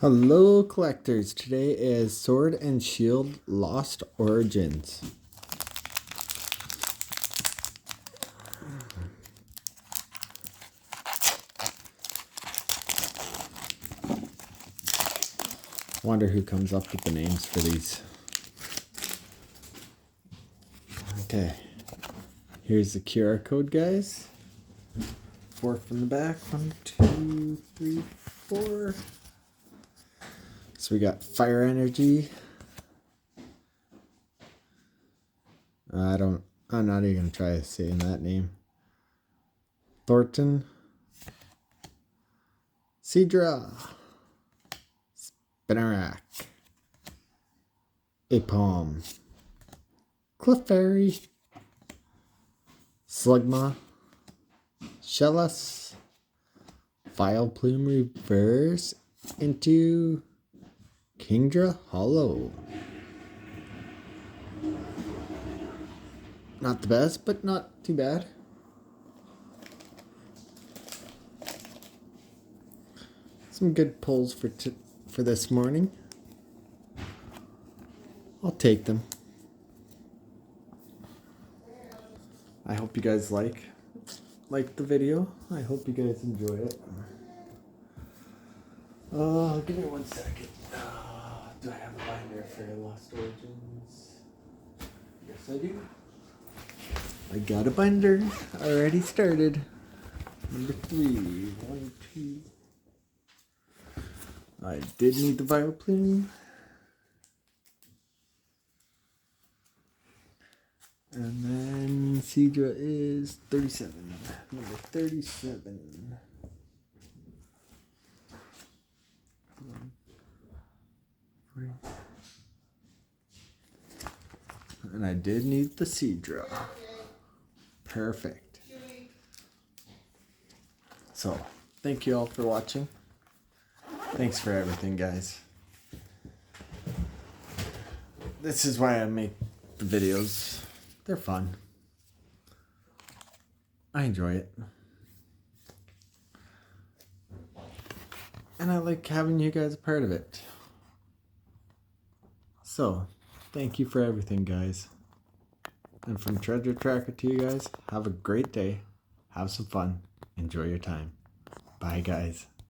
Hello collectors, today is Sword and Shield Lost Origins. Wonder who comes up with the names for these. Okay, here's the QR code, guys. 4 from the back, 1, 2, 3, 4. So we got Fire Energy. I'm not even gonna try saying that name. Thornton. Seadra. Spinarak. Apom. Clefairy. Slugma. Shellas. Vileplume Reverse into Kingdra Hollow. Not the best, but not too bad. Some good pulls for this morning. I'll take them. I hope you guys like the video. I hope you guys enjoy it. Give me 1 second. Do I have a binder for Lost Origins? Yes, I do. I got a binder. Already started. Number 3. 1, 2. I did need the Vileplume. And then Seadra is 37. Number 37. And I did need the Seadra. Perfect. So, thank you all for watching. Thanks for everything, guys. This is why I make the videos. They're fun. I enjoy it. And I like having you guys a part of it. So, thank you for everything, guys. And from Treasure Tracker to you guys, have a great day. Have some fun. Enjoy your time. Bye, guys.